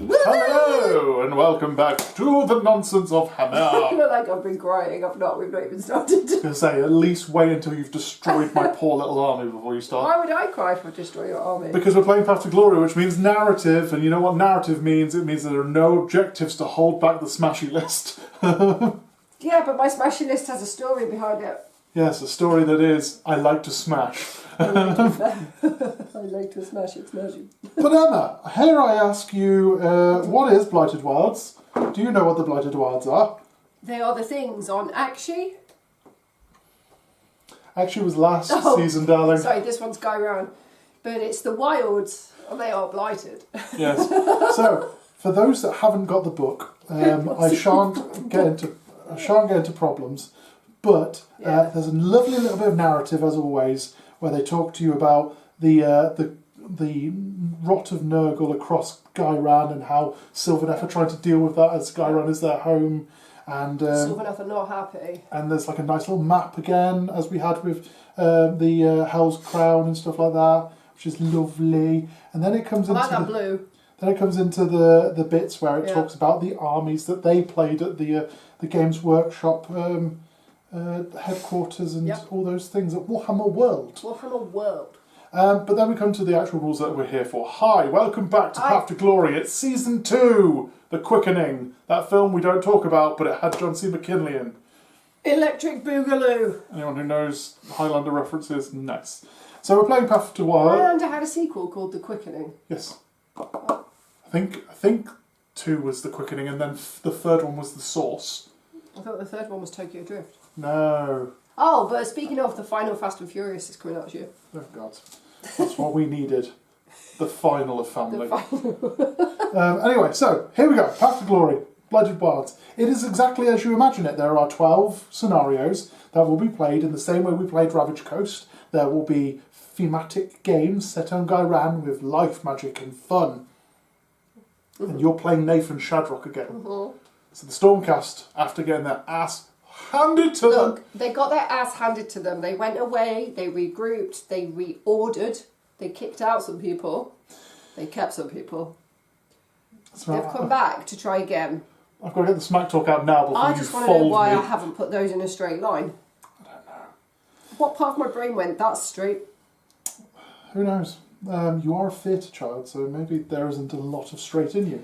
Hello, and welcome back to the nonsense of Hammer. I feel like I've been crying. We've not even started. I was going to say, at least wait until you've destroyed my poor little army before you start. Why would I cry if I destroy your army? Because we're playing Path to Glory, which means narrative, and you know what narrative means? It means there are no objectives to hold back the smashy list. Yeah, but my smashy list has a story behind it. Yes, a story that is, I like to smash. I like to smash it, smash it. But Emma, here I ask you, what is Blighted Wilds? Do you know what the Blighted Wilds are? They are the things on Aqshy. Aqshy was last season, darling. Sorry, this one's Ghyran. But it's the wilds, and they are blighted. Yes. So, for those that haven't got the book, I shan't get into problems. But there's a lovely little bit of narrative, as always, where they talk to you about the rot of Nurgle across Ghyran and how Sylvaneth are trying to deal with that as Ghyran is their home. And Sylvaneth are not happy. And there's like a nice little map again, as we had with the Hell's Crown and stuff like that, which is lovely. And then it comes into that blue. Then it comes into the bits where it talks about the armies that they played at the Games Workshop headquarters and all those things at Warhammer World. But then we come to the actual rules that we're here for. Hi, welcome back to Path to Glory. It's Season 2, The Quickening. That film we don't talk about, but it had John C. McKinley in. Electric Boogaloo. Anyone who knows Highlander references, nice. So we're playing Path to Wild. Highlander had a sequel called The Quickening. Yes. I think 2 was The Quickening, and then the third one was The Source. I thought the third one was Tokyo Drift. No. Oh, but speaking of, the final Fast and Furious is coming out this year. Oh, God. That's what we needed. The final of family. Anyway, so, here we go. Path to Glory. Blighted Wilds. It is exactly as you imagine it. There are 12 scenarios that will be played in the same way we played Ravage Coast. There will be thematic games set on Ghyran with life, magic and fun. And you're playing Nathan Shadrock again. So the Stormcast, after getting their ass handed to them... They got their ass handed to them. They went away, they regrouped, they reordered, they kicked out some people, they kept some people. They've come back to try again. I've got to get the smack talk out now before you fold me. I just want to know why I haven't put those in a straight line. I don't know. What part of my brain went, that's straight? Who knows? You are a theatre child, so maybe there isn't a lot of straight in you.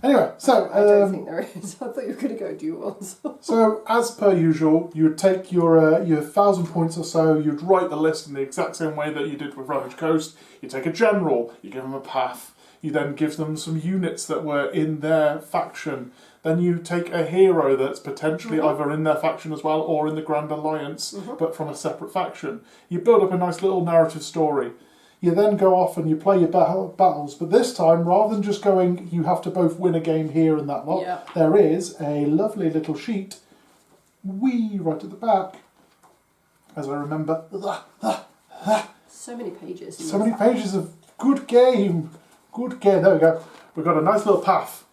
Anyway, so... I don't think there is. I thought you were going to go duels. So, as per usual, you would take your 1,000 points or so, you'd write the list in the exact same way that you did with Ravage Coast. You take a general, you give them a path, you then give them some units that were in their faction. Then you take a hero that's potentially either in their faction as well or in the Grand Alliance, but from a separate faction. You build up a nice little narrative story. You then go off and you play your battles, but this time, rather than just going, you have to both win a game here and that lot, there is a lovely little sheet, right at the back, as I remember. So many pages. So many pages of good game. There we go. We've got a nice little path.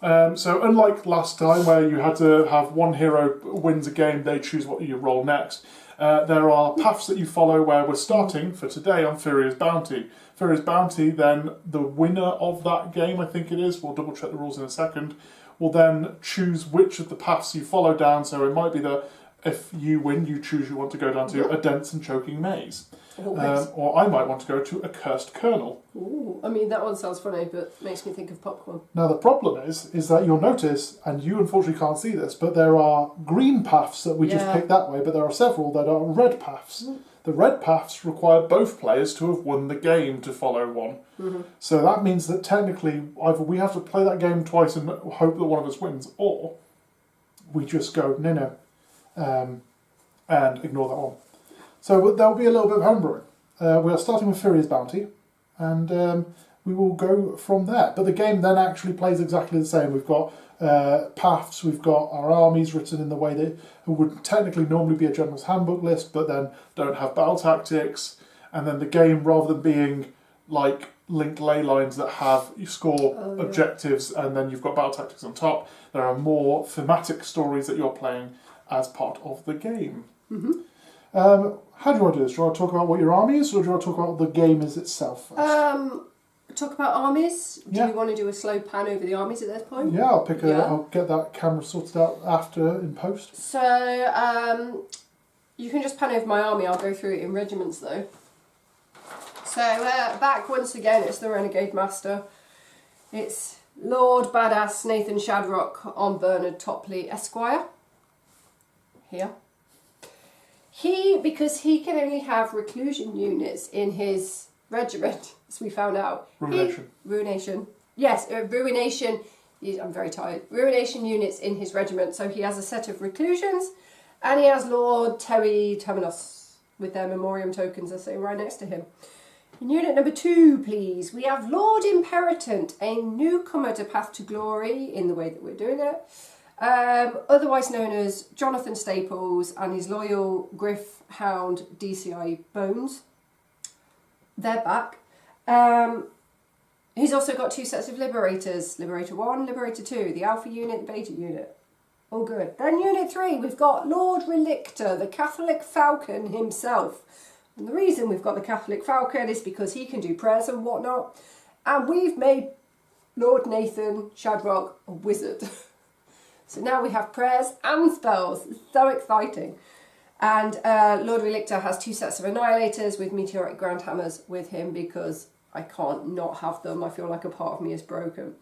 So unlike last time where you had to have one hero wins a game, they choose what you roll next. There are paths that you follow where we're starting for today on Thyria's Bounty. Thyria's Bounty, then the winner of that game, I think it is, we'll double check the rules in a second, will then choose which of the paths you follow down. So it might be that if you win, you choose you want to go down to a dense and choking maze. Or I might want to go to a cursed kernel. Ooh, I mean, that one sounds funny, but makes me think of popcorn. Now the problem is that you'll notice, and you unfortunately can't see this, but there are green paths that we just picked that way, but there are several that are red paths. The red paths require both players to have won the game to follow one. So that means that technically either we have to play that game twice and hope that one of us wins, or we just go no, and ignore that one. So there'll be a little bit of homebrewing. We are starting with Thyria's Bounty, and we will go from there. But the game then actually plays exactly the same. We've got paths, we've got our armies written in the way that would technically normally be a General's Handbook list, but then don't have battle tactics. And then the game, rather than being like linked ley lines that have you score objectives and then you've got battle tactics on top, there are more thematic stories that you're playing as part of the game. How do you want to do this? Do you want to talk about what your army is, or do you want to talk about the game as itself first? talk about armies? Do Yeah. you want to do a slow pan over the armies at this point? Yeah, I'll get that camera sorted out after in post. So, you can just pan over my army. I'll go through it in regiments though. So, back once again, it's the Renegade Master. It's Lord Badass Nathan Shadrock on Bernard Topley Esquire. Here. Because he can only have reclusion units in his regiment, as we found out. Ruination. Yes, Ruination. I'm very tired. Ruination units in his regiment. So he has a set of reclusions, and he has Lord Terry Terminus with their memoriam tokens, I say, right next to him. In unit number 2, please, we have Lord Imperatant, a newcomer to Path to Glory in the way that we're doing it. Otherwise known as Jonathan Staples and his loyal Griff Hound DCI Bones. They're back. He's also got 2 sets of Liberators. Liberator 1, Liberator 2, the Alpha unit, the Beta unit. All good. Then unit 3, we've got Lord Relictor, the Catholic Falcon himself. And the reason we've got the Catholic Falcon is because he can do prayers and whatnot. And we've made Lord Nathan Shadrock a wizard. So now we have prayers and spells. It's so exciting. And Lord Relictor has 2 sets of Annihilators with Meteoric Grand Hammers with him because I can't not have them. I feel like a part of me is broken.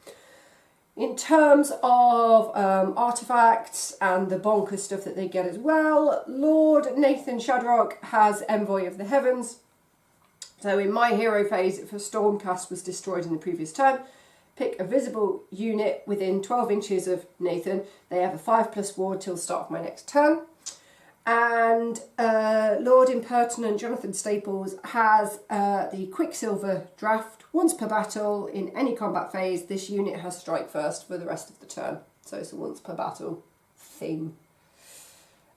In terms of artifacts and the bonkers stuff that they get as well, Lord Nathan Shadrock has Envoy of the Heavens. So in my hero phase, if a Stormcast was destroyed in the previous turn, pick a visible unit within 12 inches of Nathan. They have a 5+ ward till the start of my next turn. And Lord Impertinent Jonathan Staples has the Quicksilver draft. Once per battle, in any combat phase, this unit has strike first for the rest of the turn. So it's a once per battle thing.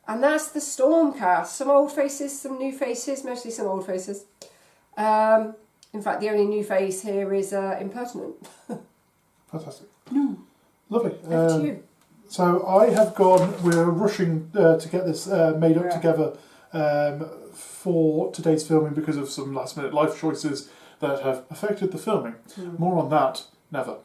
And that's the Stormcast. Some old faces, some new faces, mostly some old faces. In fact, the only new face here is Impertinent. Fantastic. Lovely. Over to you. So I have we're rushing to get this made up together for today's filming because of some last minute life choices that have affected the filming. More on that, never.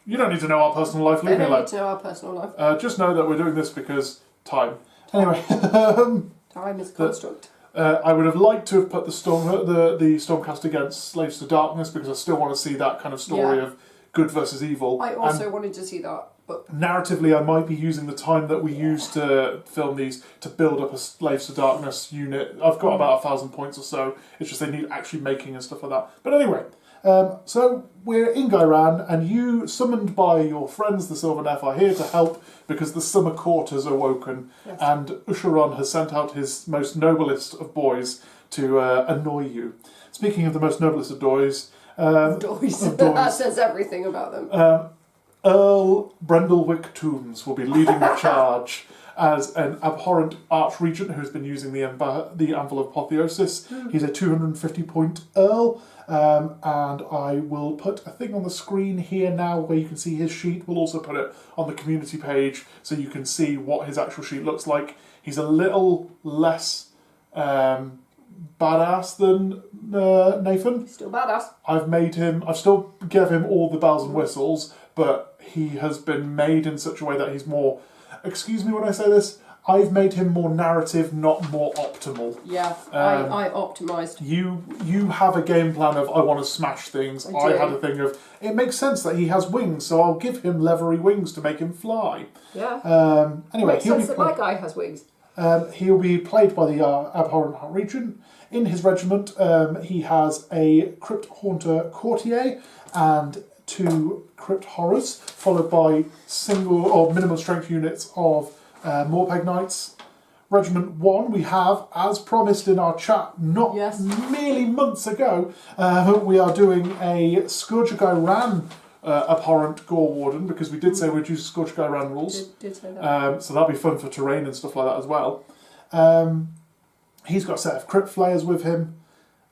You don't need to know our personal life, leave me alone. Don't need to know our personal life. Just know that we're doing this because time. Anyway. Time is a construct. I would have liked to have put the Stormcast against Slaves to Darkness because I still want to see that kind of story of good versus evil. I also wanted to see that. But narratively, I might be using the time that we used to film these to build up a Slaves to Darkness unit. I've got about 1,000 points or so. It's just they need actually making and stuff like that. But anyway, so we're in Ghyran, and you, summoned by your friends, the Sylvaneth, are here to help because the Summercourt has awoken, and Aqshy has sent out his most noblest of boys to annoy you. Speaking of the most noblest of boys... that says everything about them. Earl Brendlewick Toombs will be leading the charge as an abhorrent archregent who's been using the Anvil of Apotheosis. He's a 250-point Earl, and I will put a thing on the screen here now where you can see his sheet. We'll also put it on the community page so you can see what his actual sheet looks like. He's a little less badass than Nathan. Still badass. I've still gave him all the bells and whistles, but he has been made in such a way that he's more, excuse me when I say this, I've made him more narrative, not more optimal. Yeah, I optimised. You have a game plan of, I want to smash things. I had a thing of, it makes sense that he has wings, so I'll give him leathery wings to make him fly. Yeah. Anyway, makes sense that my guy has wings. He'll be played by the abhorrent regent. In his regiment, he has a Crypt Haunter Courtier and 2 Crypt Horrors, followed by single or minimum strength units of Morpeg Knights. Regiment 1, we have, as promised in our chat not merely months ago, we are doing a Scourge of Ghyran abhorrent Gore Warden, because we did say we'd use Scourge of Ghyran rules. Did say that. So that'll be fun for terrain and stuff like that as well. He's got a set of Crypt Flayers with him.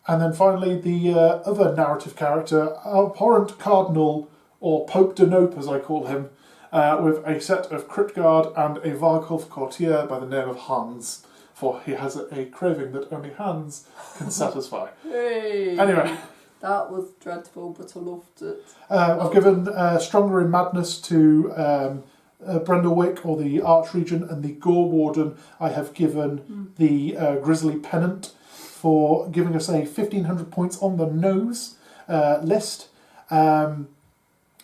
And then finally, the other narrative character, Abhorrent Cardinal, or Pope de Nope as I call him, with a set of Crypt Guard and a Varghulf Courtier by the name of Hans, for he has a craving that only Hans can satisfy. Hey. Anyway, That was dreadful, but I loved it. I've given Stronger in Madness to Brendlewick, or the Archregent, and the Gore Warden I have given the Grizzly Pennant for giving us a 1,500 points on the nose list.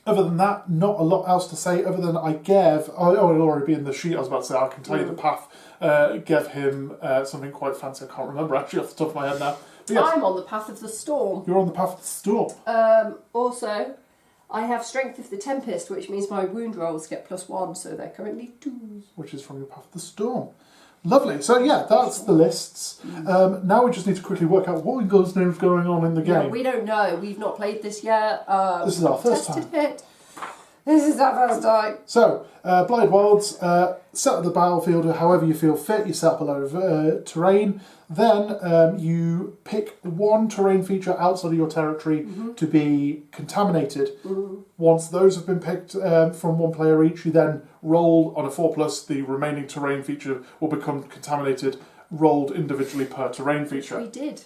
Other than that, not a lot else to say, other than I gave... it'll already be in the sheet, I was about to say, I can tell you the path. Gave him something quite fancy, I can't remember actually off the top of my head now. But yes, I'm on the path of the storm. you're on the path of the storm. Also, I have Strength of the Tempest, which means my wound rolls get +1, so they're currently 2s. Which is from your path of the storm. Lovely. So yeah, that's the lists. Now we just need to quickly work out what in God's name is going on in the game. Yeah, we don't know. We've not played this yet. This is our first time. It. This is our first time. So, Blighted Wilds, set up the battlefield however you feel fit. You set up a load of terrain. Then you pick one terrain feature outside of your territory to be contaminated. Once those have been picked from one player each, you then roll on a 4+. The remaining terrain feature will become contaminated, rolled individually per terrain feature. We did.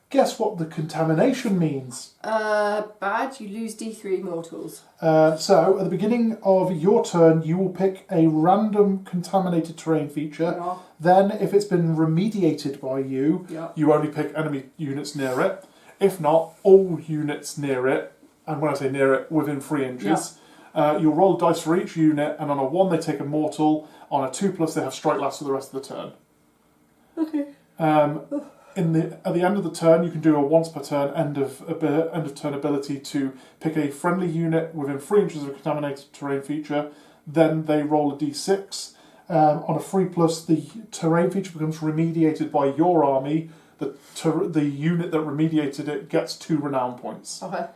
Guess what the contamination means? Bad. You lose D3 mortals. So, at the beginning of your turn, you will pick a random contaminated terrain feature. Yeah. Then, if it's been remediated by you, Yeah. you only pick enemy units near it. If not, all units near it, and when I say near it, within 3 inches. You'll roll dice for each unit, and on a 1 they take a mortal. On a 2+, they have strike last for the rest of the turn. Okay. At the end of the turn, you can do a once per turn end of turn ability to pick a friendly unit within 3 inches of a contaminated terrain feature. Then they roll a d6. On a 3+, the terrain feature becomes remediated by your army. The unit that remediated it gets 2 renown points. Okay.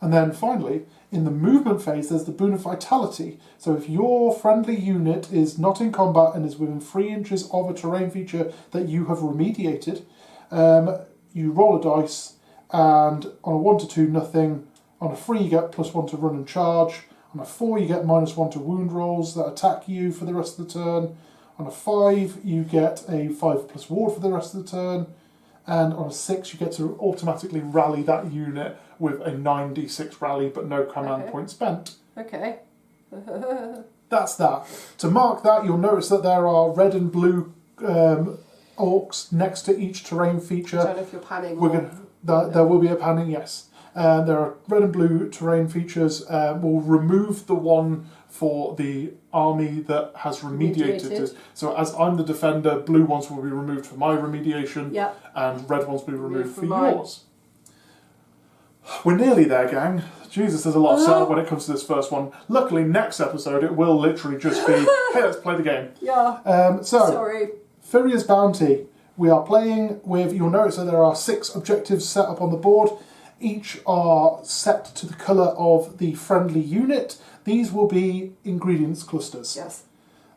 And then finally, in the movement phase, there's the boon of vitality. So if your friendly unit is not in combat and is within 3 inches of a terrain feature that you have remediated, you roll a dice, and on a 1 to 2, nothing. On a 3, you get +1 to run and charge. On a 4, you get -1 to wound rolls that attack you for the rest of the turn. On a 5, you get a 5+ ward for the rest of the turn. And on a 6, you get to automatically rally that unit with a 9d6 rally, but no command point spent. Okay. That's that. To mark that, you'll notice that there are red and blue orcs next to each terrain feature. I don't know if you're panning. There will be a panning, yes. There are red and blue terrain features. We'll remove the one for the army that has remediated it. So as I'm the defender, blue ones will be removed for my remediation, and red ones will be removed for yours. We're nearly there, gang. Jesus, there's a lot of setup when it comes to this first one. Luckily, next episode, it will literally just be, hey, let's play the game. Yeah. Sorry. Thyria's Bounty. We are playing with, you'll notice that there are 6 objectives set up on the board. Each are set to the colour of the friendly unit. These will be ingredients clusters. Yes.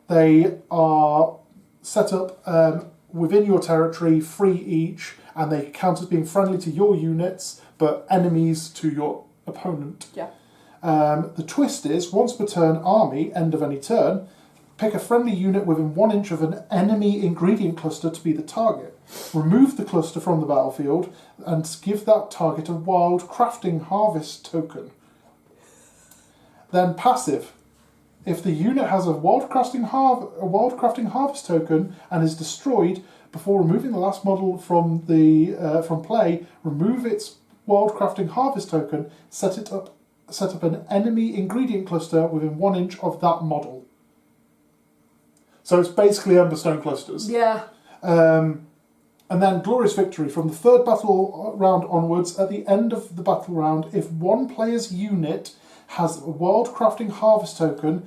They are set up within your territory, 3 each, and they count as being friendly to your units, but enemies to your opponent. Yeah. The twist is, once per turn army, end of any turn, pick a friendly unit within 1 inch of an enemy ingredient cluster to be the target. Remove the cluster from the battlefield and give that target a wild crafting harvest token. Then passive. If the unit has a wild crafting harvest token and is destroyed, before removing the last model from play, remove its wild crafting harvest token, set up an enemy ingredient cluster within 1 inch of that model. So it's basically Emberstone clusters. Yeah. And then Glorious Victory. From the 3rd battle round onwards, at the end of the battle round, if one player's unit has a wild crafting harvest token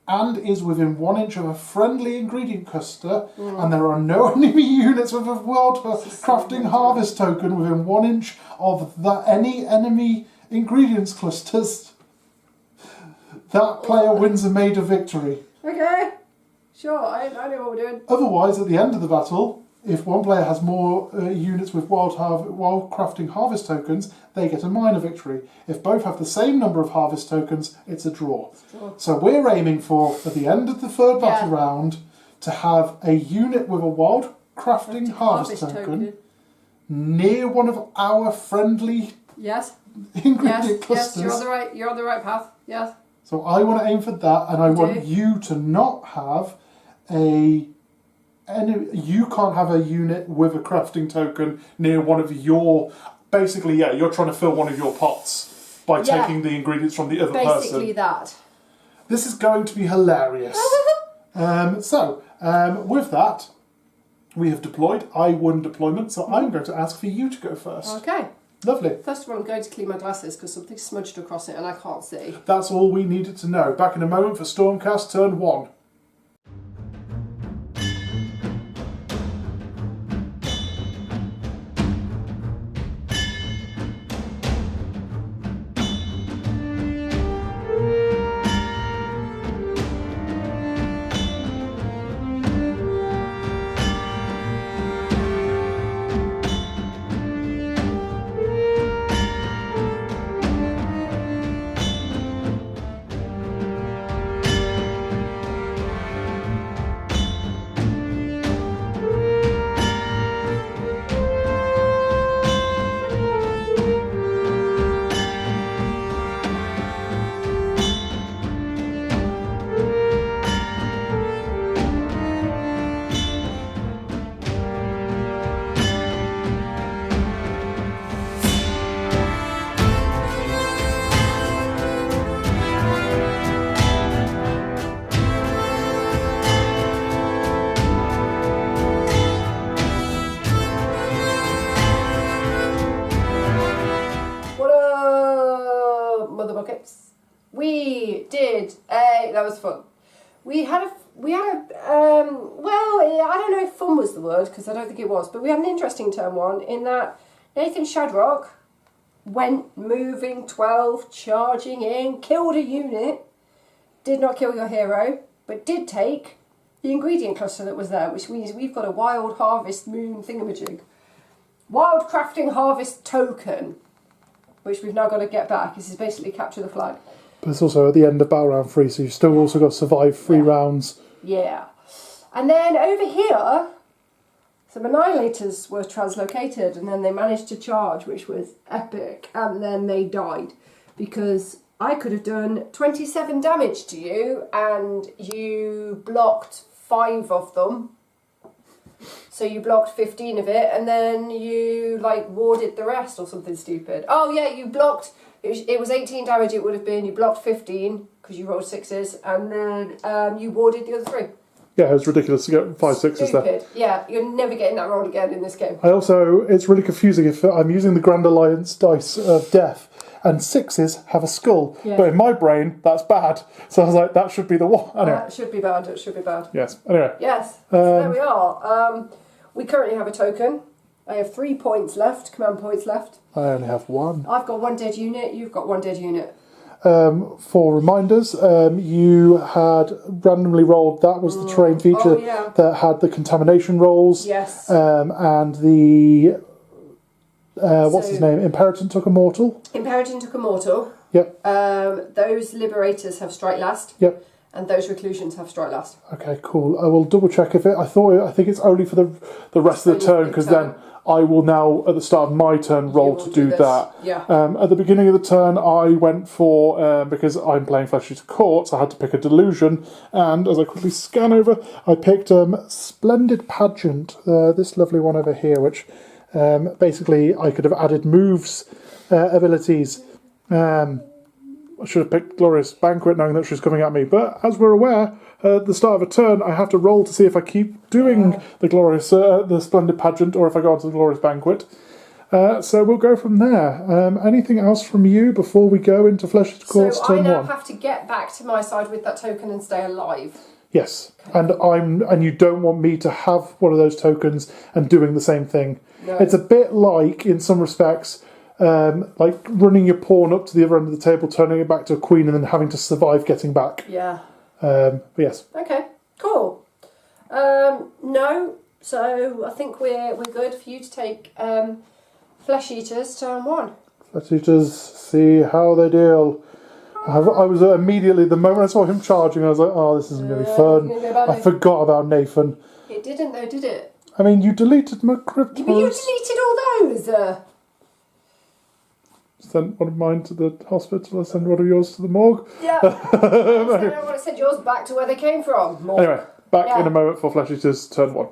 and is within 1 inch of a friendly ingredient cluster, and there are no enemy units with a wild crafting harvest token within 1 inch of any enemy ingredients clusters, that player wins a major victory. Okay. Sure, I know what we're doing. Otherwise, at the end of the battle, if one player has more units with wild crafting harvest tokens, they get a minor victory. If both have the same number of harvest tokens, it's a draw. So we're aiming for, at the end of the 3rd battle round, to have a unit with a wild crafting harvest token near one of our friendly Yes. ingredient clusters. Yes, you're on the right path. Yes. So I want to aim for that, and I want you to not have you can't have a unit with a crafting token near one of your... Basically, yeah, you're trying to fill one of your pots by taking the ingredients from the other person. Basically that. This is going to be hilarious. With that, we have deployed. I won deployment, so I'm going to ask for you to go first. Okay. Lovely. First of all, I'm going to clean my glasses because something's smudged across it and I can't see. That's all we needed to know. Back in a moment for Stormcast Turn 1. That was fun. We had I don't know if fun was the word because I don't think it was, but we had an interesting turn one in that Nathan Shadrock went moving 12, charging in, killed a unit, did not kill your hero, but did take the ingredient cluster that was there, which means we've got a wild harvest moon thingamajig. Wild crafting harvest token, which we've now got to get back. This is basically capture the flag. But it's also at the end of battle round 3, so you've still also got to survive 3 rounds. Yeah. And then over here, some annihilators were translocated and then they managed to charge, which was epic. And then they died because I could have done 27 damage to you and you blocked 5 of them. So you blocked 15 of it and then you warded the rest or something stupid. Oh yeah, you blocked... It was 18 damage it would have been. You blocked 15 because you rolled 6s, and then you warded the other 3. Yeah, it was ridiculous to get 5 6s there. Yeah, you're never getting that roll again in this game. It's really confusing if I'm using the Grand Alliance dice of death, and 6s have a skull. Yeah. But in my brain, that's bad. So I was like, that should be the one. Anyway. It should be bad. It should be bad. Yes. Anyway. Yes. So there we are. We currently have a token. I have 3 points left, command points left. I only have 1. I've got 1 dead unit, you've got 1 dead unit. For reminders, you had randomly rolled, that was the terrain feature that had the contamination rolls. Yes. And the, what's his name? Imperator took a mortal. Imperator took a mortal. Yep. Those liberators have strike last. Yep. And those reclusions have strike last. Okay, cool. I will double check if I think it's only for the rest of the turn, because then I will now, at the start of my turn, roll to do that. Yeah. At the beginning of the turn, I went for, because I'm playing Flesh Eater Courts, I had to pick a delusion, and as I quickly scan over, I picked Splendid Pageant, this lovely one over here, which basically I could have added moves, abilities. I should have picked Glorious Banquet knowing that she's coming at me, but as we're aware, at the start of a turn, I have to roll to see if I keep doing the Splendid Pageant or if I go on to the Glorious Banquet. So we'll go from there. Anything else from you before we go into Flesh Eater Courts turn 1? So I now have to get back to my side with that token and stay alive. Yes, okay. And you don't want me to have one of those tokens and doing the same thing. No. It's a bit like, in some respects, like running your pawn up to the other end of the table, turning it back to a queen, and then having to survive getting back. Yeah. But yes. Okay. Cool. No. So I think we're good for you to take Flesh Eaters turn 1. Flesh Eaters, see how they deal. I was immediately, the moment I saw him charging, I was like, oh, this isn't going to be fun. I forgot about Nathan. It didn't though, did it? I mean, you deleted my cryptos. But you deleted all those. sent one of mine to the hospital. I send one of yours to the morgue. Yeah. I want to send yours back to where they came from. Morgue. Anyway, back in a moment for Flesh Eaters turn 1.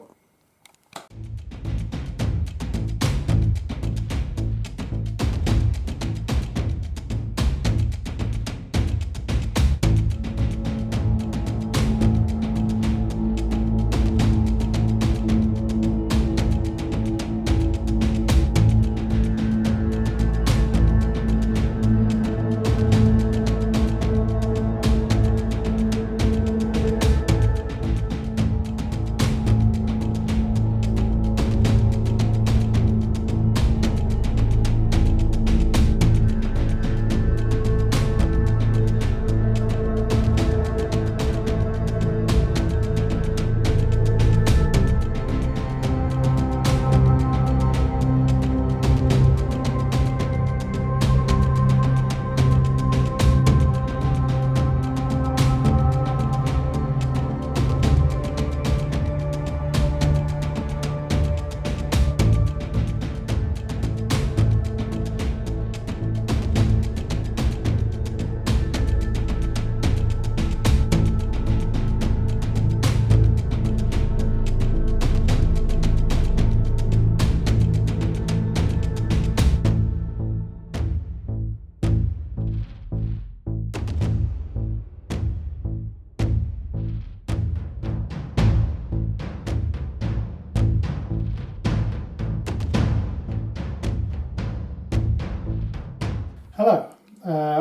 Hello,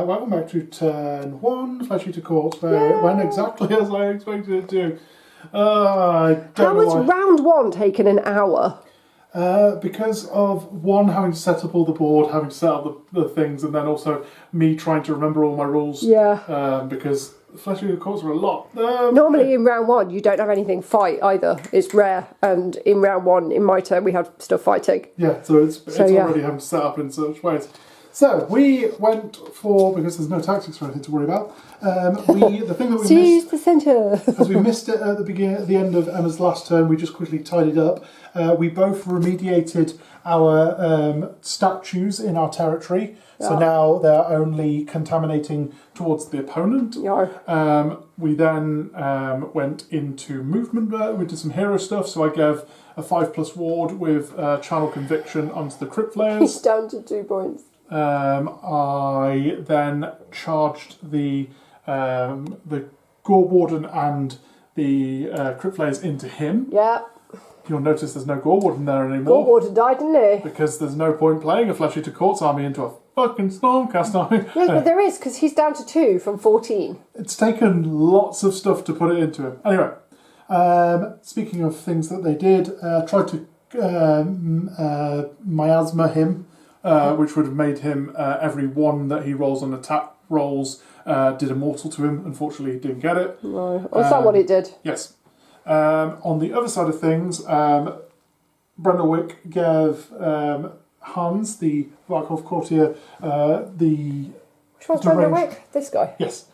welcome back to turn 1, Flesh Eater Court, where it went exactly as I expected it to. I don't How know was why. round 1 taken an hour? Because of one, having to set up all the board, having to set up the things, and then also me trying to remember all my rules. Yeah. Because Flesh Eater Courts are a lot. Normally in round 1 you don't have anything fight either. It's rare, and in round 1 in my turn we had stuff fighting. Yeah, so it's already having to set up in such ways. So we went for, because there's no tactics or anything to worry about. The thing that we Seize missed, the centre. as we missed it at the end of Emma's last turn, we just quickly tidied up. We both remediated our statues in our territory, so now they're only contaminating towards the opponent. Yeah. We then went into movement. We did some hero stuff, so I gave a 5+ ward with Channel Conviction onto the Crypt Flayers. He's down to 2 points. I then charged the Gore Warden and the Crypt Flayers into him. Yeah. You'll notice there's no Gore Warden there anymore. Gore Warden died, didn't he? Because there's no point playing a Flesh Eater Courts army into a fucking Stormcast army. Yes, but there is, because he's down to 2 from 14. It's taken lots of stuff to put it into him. Anyway, speaking of things that they did, tried to miasma him. Which would have made him, every 1 that he rolls on attack rolls, did immortal to him. Unfortunately, he didn't get it. No. Is that what it did? Yes. On the other side of things, Brendelwick gave Hans, the Varkov courtier, the... Which one's Brendelwick? This guy? Yes.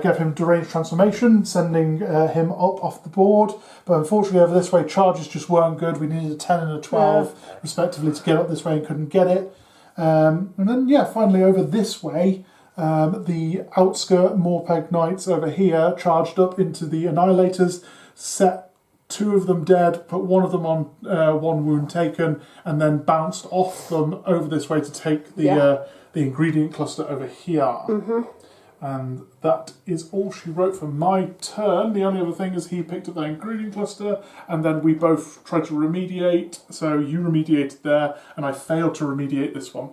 Gave him deranged transformation, sending him up off the board. But unfortunately, over this way, charges just weren't good. We needed a 10 and a 12, respectively, to get up this way and couldn't get it. And then, finally over this way, the outskirt Morpeg Knights over here charged up into the Annihilators, set 2 of them dead, put 1 of them on 1 wound taken, and then bounced off them over this way to take the ingredient cluster over here. Mm-hmm. And that is all she wrote for my turn. The only other thing is he picked up that ingredient cluster, and then we both tried to remediate. So you remediated there, and I failed to remediate this one.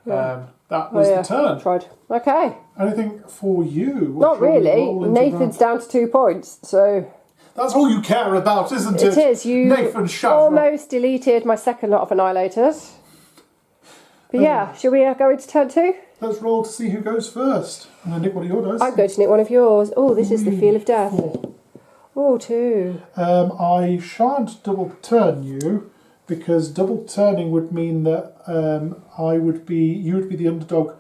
Yeah. That was the turn. Tried. Okay. Anything for you? Not really. Nathan's down to 2 points, so... That's all you care about, isn't it? It is. You Nathan Shadrock. almost deleted my second lot of Annihilators. But shall we go into turn 2? Let's roll to see who goes first. And then nick one of your dice. I'm going to nick one of yours. Oh, this is the Feel of Death. 4. Oh, 2. I shan't double turn you, because double turning would mean that you would be the underdog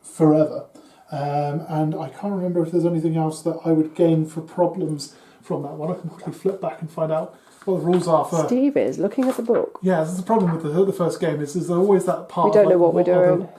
forever. And I can't remember if there's anything else that I would gain for problems from that one. I can quickly flip back and find out. what the rules are for. Steve is looking at the book. Yeah, this is the problem with the first game. Is there's always that part. We don't of, like, know what we're doing.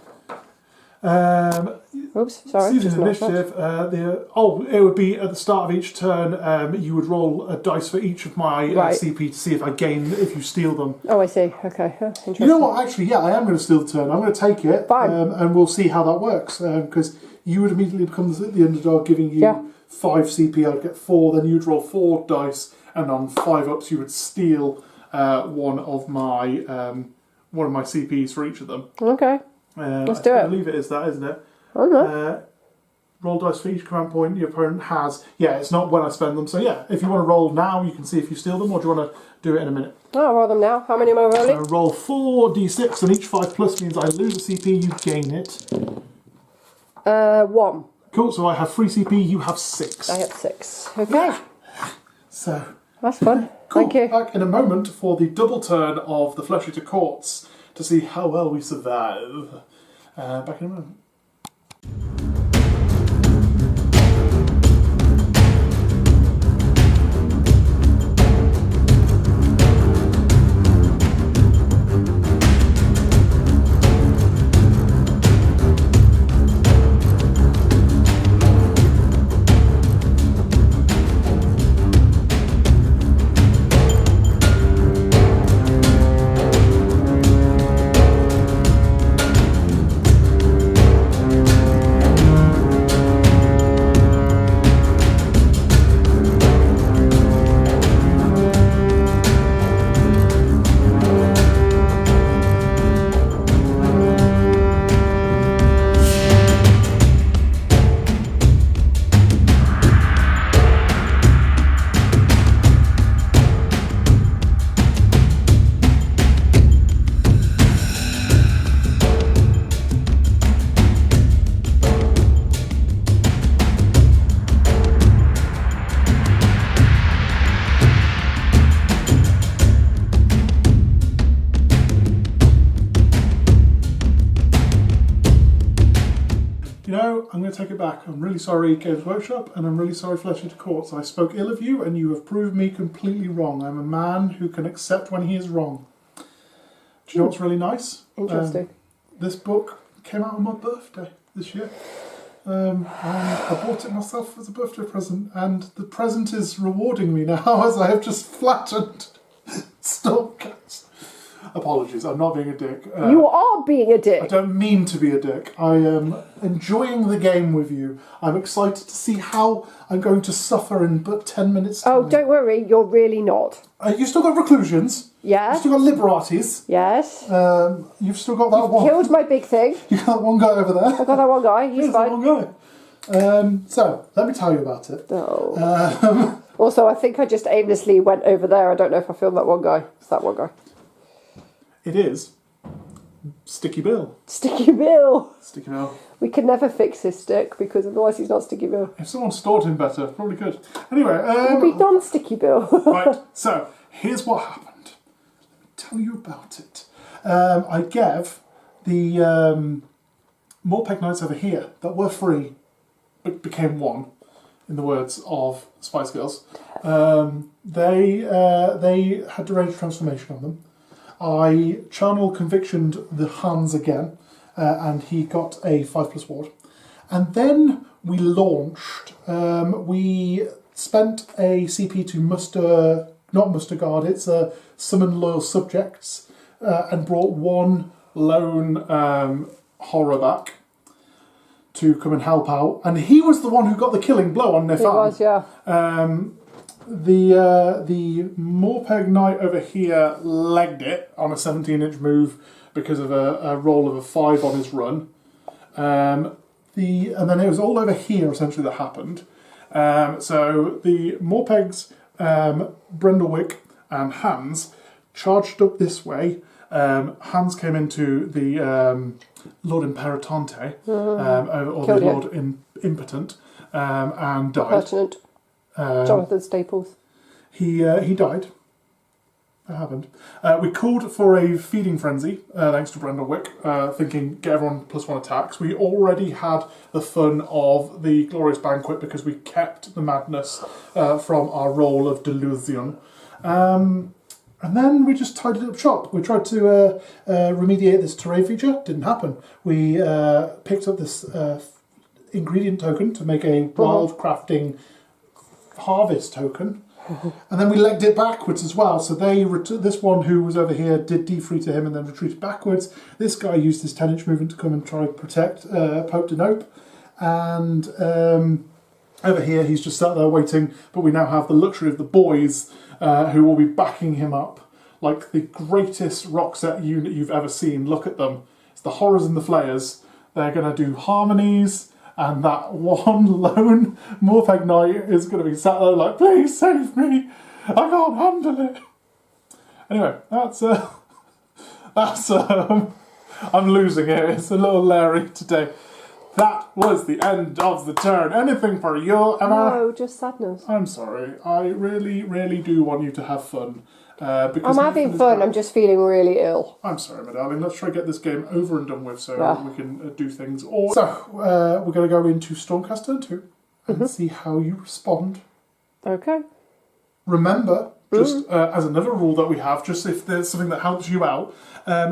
Oops, sorry. Season initiative. It would be at the start of each turn. You would roll a dice for each of my CP to see if I gain if you steal them. Oh, I see. Okay, interesting. You know what? Actually, yeah, I am going to steal the turn. I'm going to take it, and we'll see how that works. Because you would immediately become the underdog, giving you 5 CP. I'd get 4. Then you'd roll 4 dice, and on 5 ups, you would steal one of my CPs for each of them. Okay. Let's do it. I believe it is that, isn't it? Okay. Roll dice for each command point your opponent has. Yeah, it's not when I spend them. So yeah, if you want to roll now, you can see if you steal them, or do you want to do it in a minute? I'll roll them now. How many am I rolling? So roll 4d6, and each 5+ means I lose a CP, you gain it. 1. Cool, so I have 3 CP, you have 6. I have 6. Okay. So that's fun. cool. Thank you. Back in a moment for the double turn of the Flesh Eater Courts to see how well we survive. Back in a moment. I'm going to take it back. I'm really sorry, Games Workshop, and I'm really sorry, Flesh Eater Courts. I spoke ill of you, and you have proved me completely wrong. I'm a man who can accept when he is wrong. Do you know what's really nice? Interesting. This book came out on my birthday this year. And I bought it myself as a birthday present, and the present is rewarding me now as I have just flattened Stormcast. Apologies, I'm not being a dick. You are being a dick. I don't mean to be a dick. I am enjoying the game with you. I'm excited to see how I'm going to suffer in but 10 minutes time. Oh, don't worry, you're really not. You've still got Reclusions. Yeah. You've still got Liberatis. Yes. You've still got that one. Killed my big thing. You've got that one guy over there. I got that one guy. He's fine. That one guy. So, let me tell you about it. Oh. Also, I think I just aimlessly went over there. I don't know if I filmed that one guy. It's that one guy. It is Sticky Bill. Sticky Bill. Sticky Bill. We can never fix his stick because otherwise he's not Sticky Bill. If someone stored him better, probably could. Anyway, We'll be non-Sticky Bill. right. So here's what happened. Let me tell you about it. I gave the Morpeg Knights over here that were free, but became 1. In the words of Spice Girls, they had Deranged Transformation on them. I channel convictioned the Hans again, and he got a 5+ ward. And then we launched. We spent a CP to not muster guard, it's summon loyal subjects, and brought 1 lone horror back to come and help out. And he was the one who got the killing blow on Nathan. He was, yeah. The Morpeg Knight over here legged it on a 17-inch move because of a roll of a 5 on his run. And then it was all over here essentially that happened. So the Morpegs, Brendlewick and Hans charged up this way. Hans came into the Lord Imperatante, or the Lord Impotent, and died. Pertinent. Jonathan Staples. He died. That happened. We called for a feeding frenzy, thanks to Brendlewick, thinking get everyone +1 attacks. We already had the fun of the Glorious Banquet because we kept the madness from our roll of Delusion. And then we just tidied up shop. We tried to remediate this terrain feature. Didn't happen. We picked up this ingredient token to make a wild crafting harvest token. And then we legged it backwards as well. So this one who was over here did D3 to him and then retreated backwards. This guy used his 10-inch movement to come and try to protect Pope de Nope. And over here he's just sat there waiting. But we now have the luxury of the boys who will be backing him up like the greatest rock set unit you've ever seen. Look at them. It's the Horrors and the Flayers. They're going to do harmonies, and that one lone Morpeg Knight is going to be sat there like, please save me, I can't handle it. Anyway, that's I'm losing it. It's a little Larry today. That was the end of the turn. Anything for you, Emma? No, just sadness. I'm sorry. I really, really do want you to have fun. I'm having fun. I'm just feeling really ill. I'm sorry, my darling. Let's try to get this game over and done with so we can do things. So, we're going to go into Stormcast Turn 2 and see how you respond. Okay. Remember, just as another rule that we have, just if there's something that helps you out,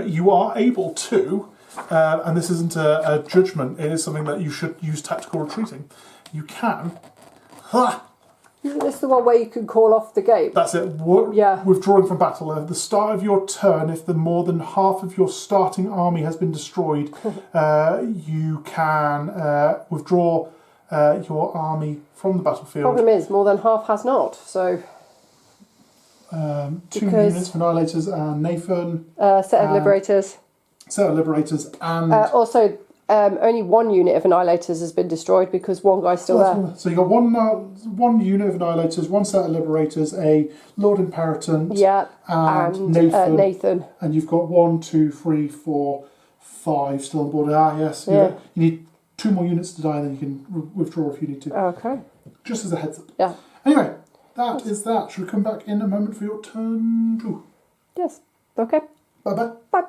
you are able to... and this isn't a judgment, it is something that you should use tactical retreating. You can... Isn't this the one where you can call off the game? That's it. Yeah. Withdrawing from battle. At the start of your turn, if more than half of your starting army has been destroyed, you can withdraw your army from the battlefield. Problem is, more than half has not, so... 2 units of Annihilators and Nathan. Set of Liberators. Set of Liberators and... also, only 1 unit of Annihilators has been destroyed because one guy's still there. So you've got one unit of Annihilators, 1 set of Liberators, a Lord Imperatant, and Nathan. And you've got 1, 2, 3, 4, 5 still on board. Yes. Yeah. You need 2 more units to die, and then you can withdraw if you need to. Okay. Just as a heads up. Yeah. Anyway, that is that. Should we come back in a moment for your turn 2? Yes. Okay. Bye-bye. Bye.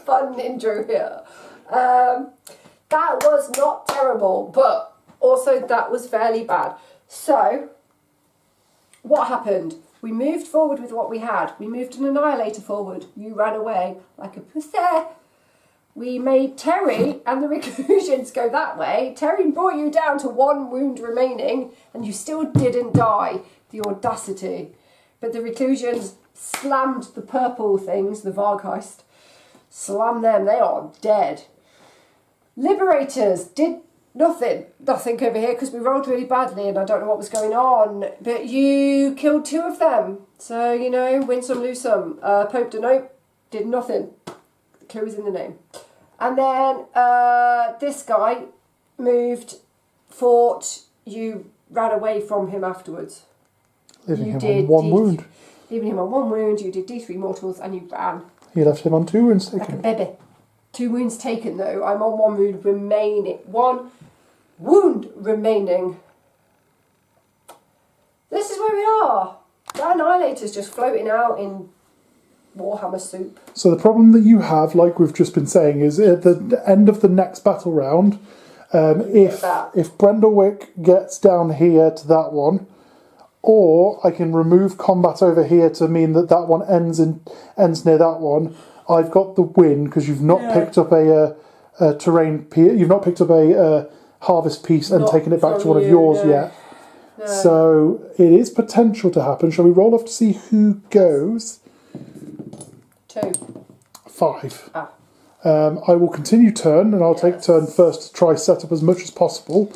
Fun intro here. That was not terrible, but also that was fairly bad. So, what happened? We moved forward with what we had. We moved an Annihilator forward. You ran away like a pussy. We made Terry and the Reclusions go that way. Terry brought you down to 1 wound remaining, and you still didn't die. The audacity. But the Reclusions slammed the purple things, the Vargheist. Slam them, they are dead. Liberators did nothing over here because we rolled really badly and I don't know what was going on. But you killed 2 of them. So, you know, win some, lose some. Pope de Nope did nothing. The clue is in the name. And then this guy moved, fought, you ran away from him afterwards. Leaving him on 1 wound. Leaving him on 1 wound, you did D3 mortals and you ran. You left him on 2 wounds taken. Like a baby. 2 wounds taken though. I'm on 1 wound remaining. 1 wound remaining. This is where we are. The Annihilator's just floating out in Warhammer soup. So the problem that you have, like we've just been saying, is at the end of the next battle round, if Brendlewick gets down here to that one, or I can remove combat over here to mean that that one ends near that one. I've got the win because you've not picked up a terrain. You've not picked up a harvest piece and Not taken it back to from one of you, yours no. yet. No. So it is potential to happen. Shall we roll off to see who goes? 2. 5. Ah. I will continue turn, and I'll take turn first to try set up as much as possible.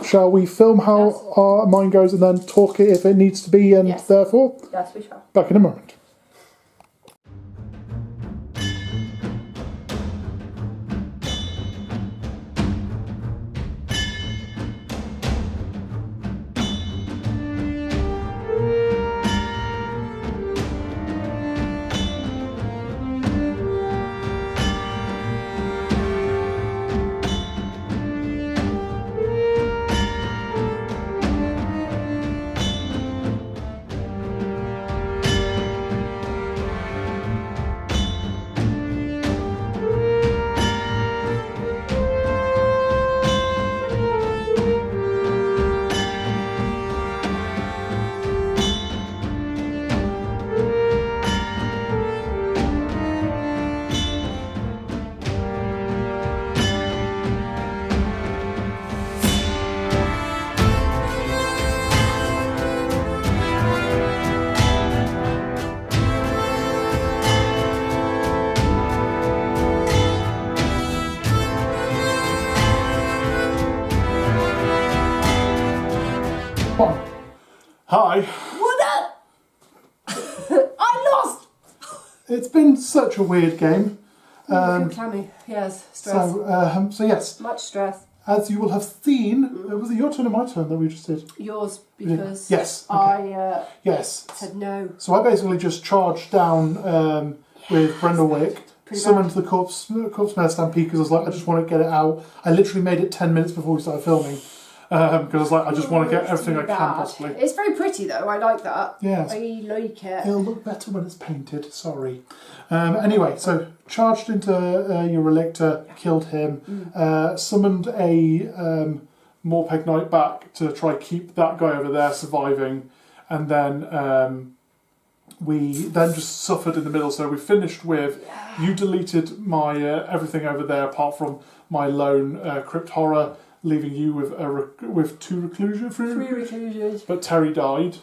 Shall we film how our mine goes and then talk it if it needs to be, and therefore? Yes, we shall. Back in a moment. Hi. What up? I lost! It's been such a weird game. Clammy. Yes, stress. So yes, Much stress. as you will have seen, was it your turn or my turn that we just did? Yours, because Yes. Okay. I Yes. said no. So I basically just charged down with Brendlewick, Pretty summoned the corpse mare stampede because I was like, I just want to get it out. I literally made it 10 minutes before we started filming because I was like, I just want to get everything I can possibly. It's very pretty though, I like that. Yes. I like it. It'll look better when it's painted, sorry. Anyway, so charged into your Relictor, killed him, summoned a Morpeg Knight back to try keep that guy over there surviving, and then we then just suffered in the middle. So we finished with, you deleted my everything over there apart from my lone Crypt Horror, leaving you with 2 reclusion, 3 reclusions. But Terry died.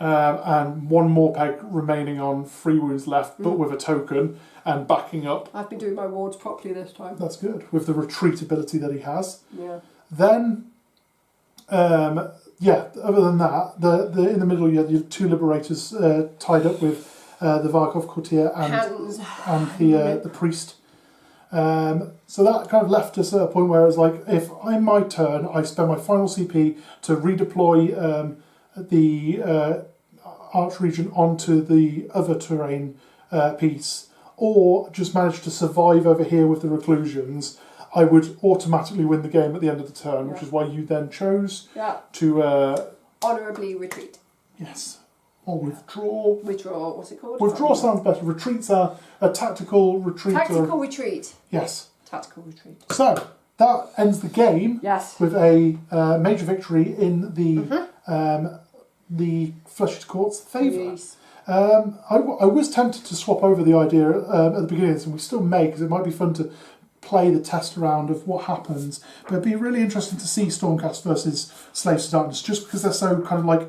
And 1 more peg remaining on 3 wounds left, but with a token and backing up. I've been doing my wards properly this time. That's good, with the retreat ability that he has. Yeah. Then, other than that, the in the middle you had your 2 liberators tied up with the Varkov courtier and the priest. So that kind of left us at a point where it's like, if in my turn I spend my final CP to redeploy the Archregent onto the other terrain piece, or just manage to survive over here with the reclusions, I would automatically win the game at the end of the turn, which is why you then chose to honourably retreat. Yes. Or withdraw. Withdraw, what's it called? Withdraw sounds better. Retreats are a tactical retreat. Tactical retreat. Yes. Tactical retreat. So, that ends the game with a major victory in the Fleshy Court's favour. Yes. I was tempted to swap over the idea at the beginning of this, and we still may, because it might be fun to play the test around of what happens. But it'd be really interesting to see Stormcast versus Slaves to Darkness, just because they're so kind of like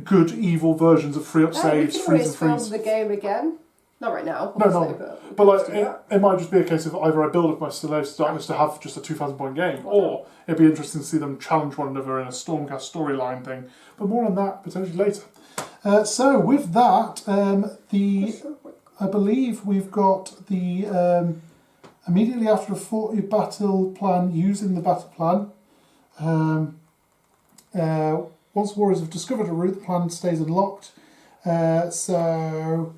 good, evil versions of free up saves, freeze and freeze. The game again. Not right now. No. But like, it might just be a case of either I build up my Slaves to Darkness to have just a 2,000 point game, or it'd be interesting to see them challenge one another in a Stormcast storyline thing. But more on that potentially later. So with that, I believe we've got the immediately after a 40 battle plan using the battle plan. Once warriors have discovered a route, the plan stays unlocked. So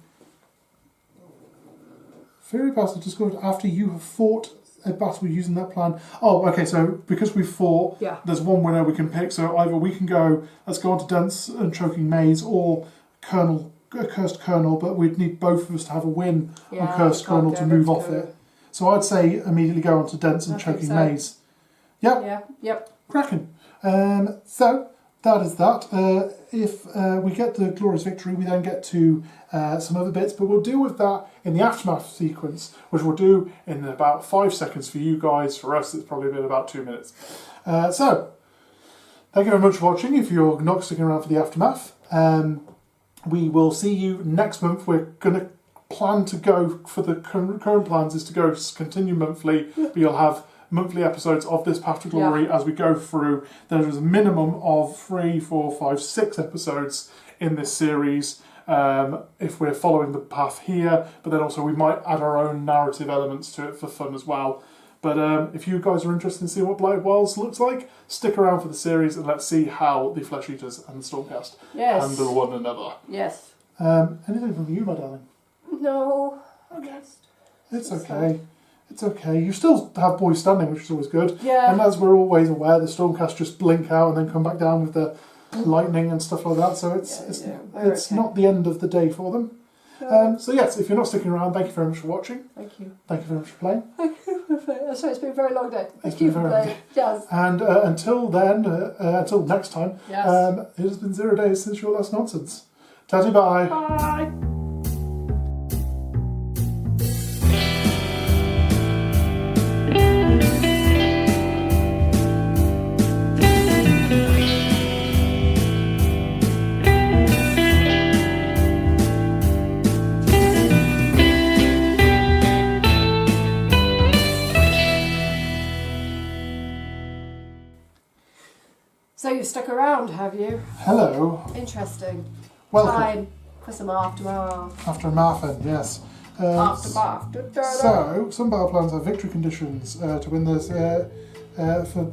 Fury battle discovered after you have fought a battle using that plan. Oh, okay, so because we fought, there's one winner we can pick. So either we can go, let's go on to Dense and Choking Maze, or Cursed Colonel, but we'd need both of us to have a win on Cursed Colonel to move off it. So I'd say immediately go on to Dense and Choking Maze. Yep. Yeah. Yep. Cracking. So that is that. If we get the glorious victory, we then get to some other bits, but we'll deal with that in the aftermath sequence, which we'll do in about 5 seconds for you guys. For us, it's probably been about 2 minutes. So, thank you very much for watching. If you're not sticking around for the aftermath, we will see you next month. We're going to plan to go for the current plans is to go continue monthly, but you'll have monthly episodes of this Path to Glory as we go through. There is a minimum of 3, 4, 5, 6 episodes in this series if we're following the path here, but then also we might add our own narrative elements to it for fun as well. But if you guys are interested in seeing what Blighted Wilds looks like, stick around for the series and let's see how the Flesh Eaters and the Stormcast handle one another. Yes. Anything from you, my darling? No, I guess. It's okay. It's okay. You still have boys standing, which is always good. Yeah. And as we're always aware, the Stormcast just blink out and then come back down with the lightning and stuff like that. So it's not the end of the day for them. So yes, if you're not sticking around, thank you very much for watching. Thank you. Thank you very much for playing. Thank you. So it's been a very long day. Thank you for playing. Yes. And until then, until next time, yes. It has been 0 days since your last nonsense. Tatty bye. Bye. So you've stuck around, have you? Hello. Interesting. Welcome. Time for some aftermath. Aftermath, yes. Aftermath. So, some battle plans have victory conditions to win this. For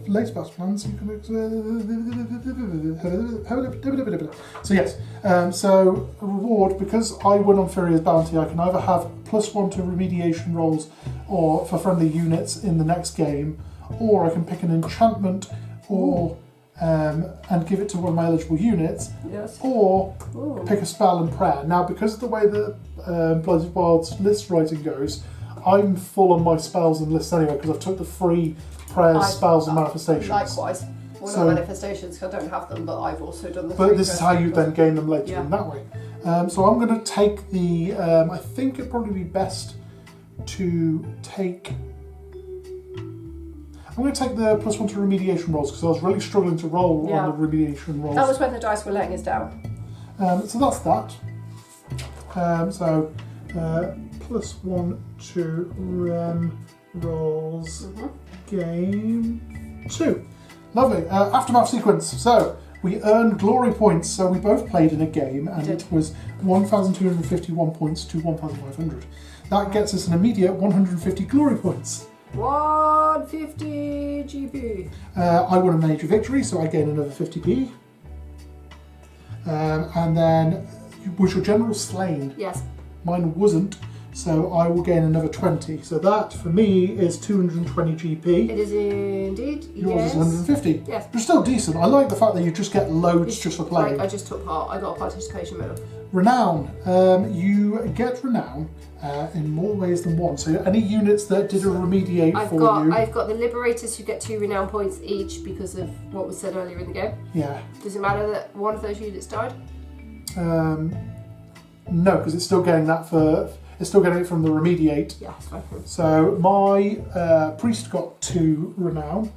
later battle plans, you can. So yes. So a reward, because I win on Thyria's bounty, I can either have +1 to remediation rolls or for friendly units in the next game, or I can pick an enchantment or. And give it to one of my eligible units, or pick a spell and prayer. Now, because of the way the Blighted Wilds list writing goes, I'm full on my spells and lists anyway, because I've took the free prayers, spells and manifestations. Likewise. Well, not manifestations, because I don't have them, but I've also done the But this is how you then gain them later in that way. So I'm going to take the... I think it'd probably be best to take... I'm going to take the +1 to remediation rolls because I was really struggling to roll on the remediation rolls. That was when the dice were letting us down. So that's that. +1 to rem rolls. Game 2. Lovely. Aftermath sequence. So we earned glory points. So we both played in a game and it was 1,251 points to 1,500. That gets us an immediate 150 glory points. 150 GP. I won a major victory, so I gain another 50p. And then, was your general slain? Yes. Mine wasn't, so I will gain another 20. So that, for me, is 220 GP. It is indeed. Yours is 150. Yes. But still decent. I like the fact that you just get loads just for playing. I just took part. I got a participation medal. Renown. You get renown in more ways than one. So any units that did a remediate I've got the Liberators who get 2 renown points each because of what was said earlier in the game. Yeah. Does it matter that one of those units died? No, because it's still getting that for... It's still getting it from the remediate. Yeah, it's fine. So my priest got 2 renown.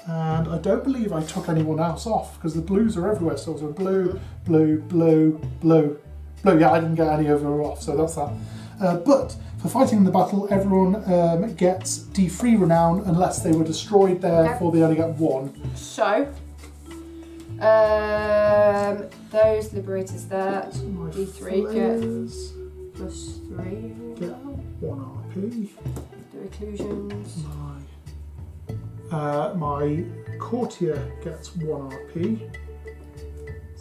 And I don't believe I took anyone else off because the blues are everywhere still. So blue, blue, blue, blue, blue. Yeah, I didn't get any over or off, so that's that. But for fighting in the battle, everyone gets D3 renown unless they were destroyed, therefore they only get 1. So, those liberators there, D3 get +3. Get 1 RP. The reclusions. My courtier gets 1 RP.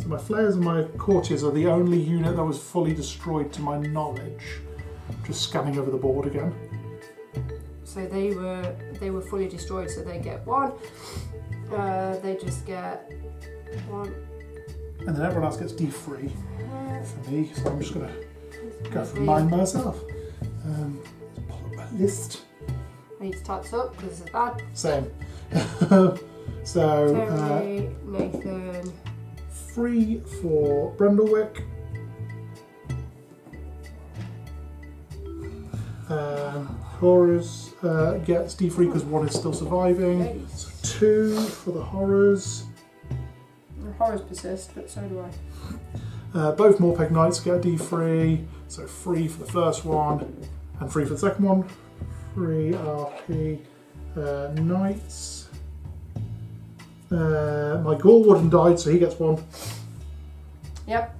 So my flares and my courtiers are the only unit that was fully destroyed to my knowledge. Just scanning over the board again. So they were fully destroyed, so they get 1. They just get 1. And then everyone else gets D3 for me, so I'm just going to go for mine myself. Pull up my list. I need to type this up because this is bad. Same. So, Terry, Nathan. 3 for Brundlewick. Horrors gets D3 because 1 is still surviving. Okay. So 2 for the Horrors. The horrors persist, but so do I. Both Morpeg Knights get a D3, so 3 for the first one and 3 for the second one. 3 RP Knights. My Gore Warden died, so he gets 1. Yep.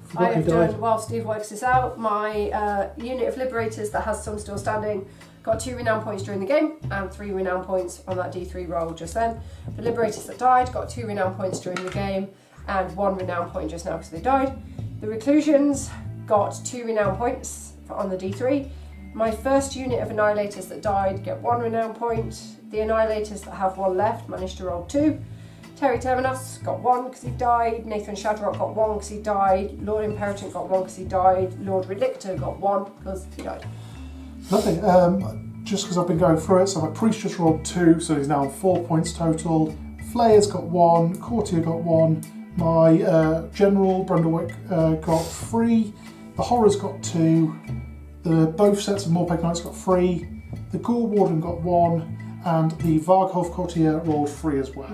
Forgot I he have died. done, while Steve works this out, my unit of Liberators that has some still standing got 2 renown points during the game and 3 renown points on that D3 roll just then. The Liberators that died got 2 renown points during the game and 1 renown point just now because they died. The Reclusions got 2 renown points on the D3. My first unit of Annihilators that died get 1 renown point. The Annihilators that have 1 left managed to roll 2. Terry Terminus got 1 because he died. Nathan Shadrock got 1 because he died. Lord Imperator got 1 because he died. Lord Relictor got 1 because he died. Lovely. Just because I've been going through it, so my Priest just rolled 2, so he's now on 4 points total. Flayer's got 1, Courtier got 1, my General Brundlewick got 3, the Horrors got 2, both sets of Morpeg Knights got 3, the Gore Warden got 1, and the Varghulf Courtier rolled 3 as well.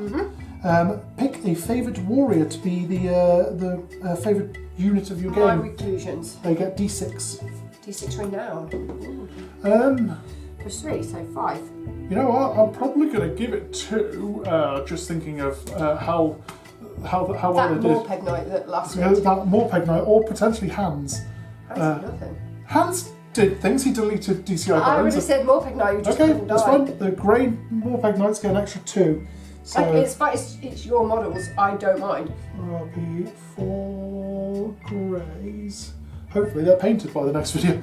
Pick a favoured warrior to be the favoured unit of your My game. Reclusions. They get D6. D6 renown. Plus 3, so 5. You know what? I'm probably going to give it 2. Just thinking of how well That they did. Morpeg Knight that last Yeah, week. that Morpeg Knight, or potentially Hans. That's nothing. Hans did things. He deleted DCI I would buttons. have said Morpeg Knight, you just Okay, couldn't that's die. fine. The grey Morpeg Knights get an extra 2. So It's your models, I don't mind. RP 4 greys. Hopefully they're painted by the next video.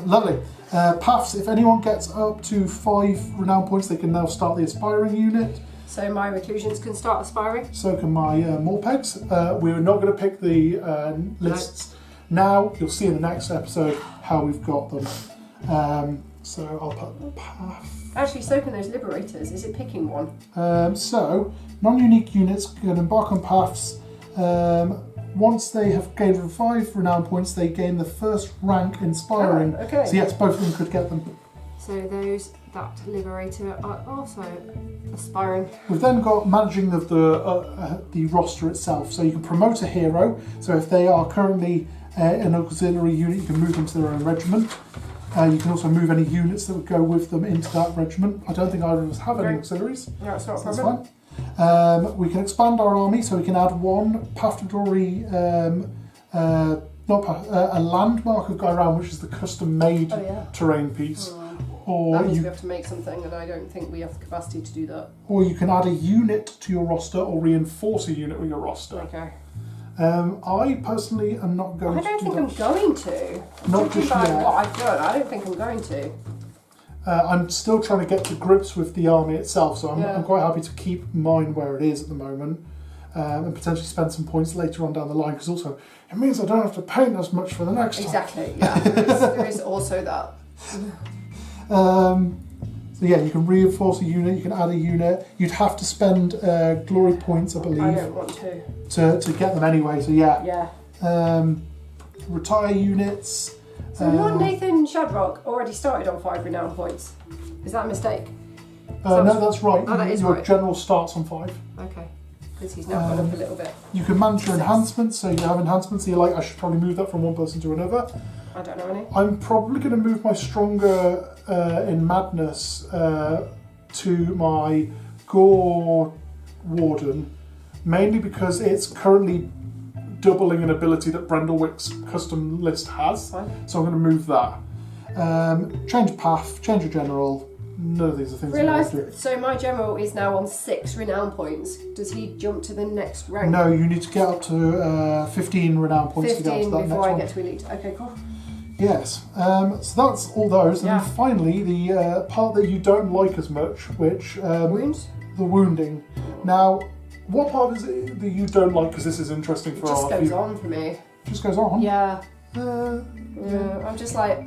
Lovely. Paths, if anyone gets up to 5 renown points, they can now start the aspiring unit. So my Reclusions can start aspiring. So can my Morpegs. We're not going to pick the lists now. You'll see in the next episode how we've got them. So I'll put Path. Actually, so can those Liberators. Is it picking one? So non-unique units can embark on Paths. Once they have gained 5 renown points, they gain the first rank inspiring. Oh, okay. So yes, both of them could get them. So that Liberator are also aspiring. We've then got managing of the roster itself. So you can promote a hero. So if they are currently an auxiliary unit, you can move them to their own regiment. You can also move any units that would go with them into that regiment. I don't think either of us have any auxiliaries. No, it's not a So that's problem. fine. We can expand our army, so we can add 1 Path to Glory, a landmark of Ghyran, which is the custom-made terrain piece. Or That means you, we have to make something, and I don't think we have the capacity to do that. or you can add a unit to your roster, or reinforce a unit with your roster. Okay. I personally am not going I to don't do think that. I'm going to. Not Judging just by yet. what I've done, I don't think I'm going to. I'm still trying to get to grips with the army itself, so Yeah. I'm quite happy to keep mine where it is at the moment, and potentially spend some points later on down the line, because also it means I don't have to paint as much for the next time. Exactly, yeah. There is also that. So yeah, you can reinforce a unit, you can add a unit. You'd have to spend glory points, I I believe, don't want to. to get them anyway, so yeah. Yeah. Retire units. So Lord Nathan Shadrock already started on 5 renown points. Is that a mistake? No, that's right. Oh, that is Your right. general starts on 5. Okay. Because he's now gone up a little bit. You can manage your 6. enhancements, so you have enhancements, so you're like, I should probably move that from one person to another. I don't know any. I'm probably going to move my stronger in madness to my Gore Warden, mainly because it's currently doubling an ability that Brundlewick's custom list has. Fine. So I'm going to move that. Change path, change a general. None of these are things I want to do. Realised, so my general is now on 6 renown points. Does he jump to the next rank? No, you need to get up to 15 renown points to get up 15 to that next before I one. get to elite. Okay, cool. Yes, so that's all those. And Yeah. then finally, the part that you don't like as much, which... Wounds? The wounding. Now, what part is it that you don't like? Because this is interesting It for just our goes view- on for me. Just goes on? Yeah. Yeah. I'm just like,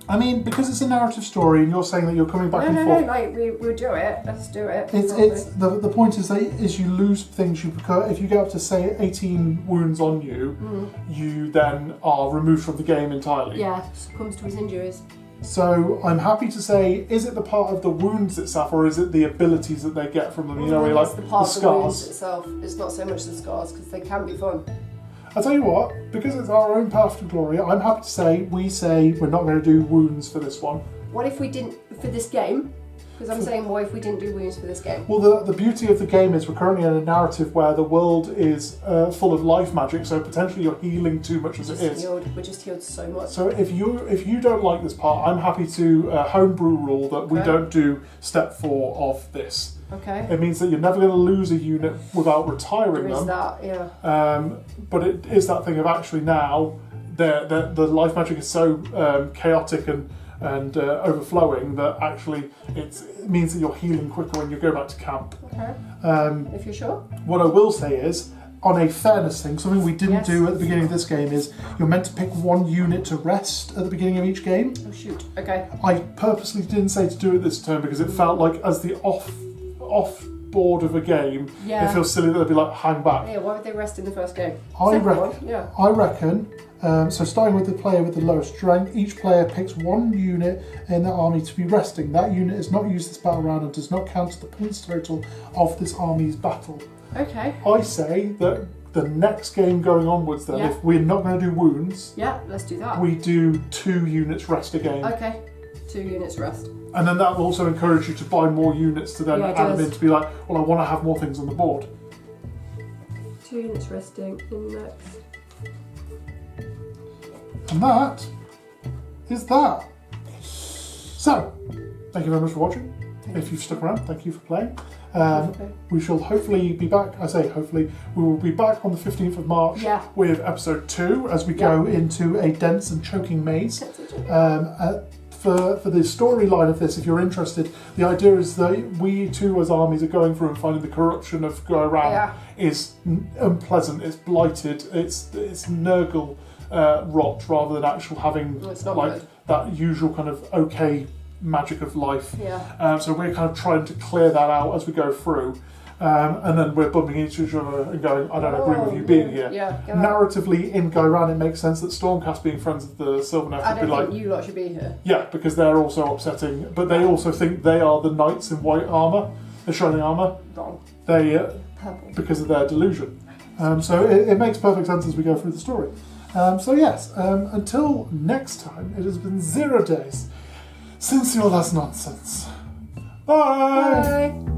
I mean, because it's a narrative story, and you're saying that you're coming back and forth. No, like we'll do it. Let's do it. It's the point is you lose things. If you get up to say 18 wounds on you, you then are removed from the game entirely. Yeah, succumbs to his injuries. So I'm happy to say, is it the part of the wounds itself, or is it the abilities that they get from them? You know, it's like the part the of the wounds scars. itself. It's not so much the scars because they can be fun. I'll tell you what, because it's our own path to glory, I'm happy to say we're not going to do wounds for this one. What if we didn't for this game? Because I'm saying, what if we didn't do wounds for this game? Well, the beauty of the game is we're currently in a narrative where the world is full of life magic, so potentially you're healing too much as it is. We're just healed so much. So if you don't like this part, I'm happy to homebrew rule that we don't do step 4 of this. Okay. It means that you're never going to lose a unit without retiring them. There is that, yeah. But it is that thing of actually now the life magic is so chaotic and overflowing that actually it means that you're healing quicker when you go back to camp. Okay. If you're sure. What I will say is, on a fairness thing, something we didn't do at the beginning of this game is you're meant to pick one unit to rest at the beginning of each game. Oh shoot, okay. I purposely didn't say to do it this turn because it felt like as the off board of a game, it feels silly that they'd be like, hang back. Yeah, why would they rest in the first game? I reckon, so starting with the player with the lowest rank, each player picks one unit in their army to be resting. That unit is not used this battle round and does not count to the points total of this army's battle. Okay. I say that the next game going onwards then, if we're not going to do wounds, let's do that. we do 2 units rest a game. Okay, 2 units rest. And then that will also encourage you to buy more units to then add them in to be like, well, I want to have more things on the board. 2 units resting in the next. And that is that. So, thank you very much for watching. If you've stuck around, thank you for playing. We shall hopefully be back. I say hopefully, we will be back on the 15th of March with episode 2 as we go into a dense and choking maze. For the storyline of this, if you're interested, the idea is that we too as armies are going through and finding the corruption of Ghyran is unpleasant, it's blighted, it's Nurgle rot rather than actual having that usual kind of okay magic of life. So we're kind of trying to clear that out as we go through. And then we're bumping into each other and going, I don't agree with you being here. Narratively, in Ghyran, it makes sense that Stormcast being friends of the Sylvaneth would be like, you lot should be here. Yeah, because they're also upsetting, but they also think they are the knights in white armour, the shining armour. Wrong. They, Purple. because of their delusion. So it makes perfect sense as we go through the story. So yes, until next time, it has been 0 days since your last nonsense. Bye! Bye.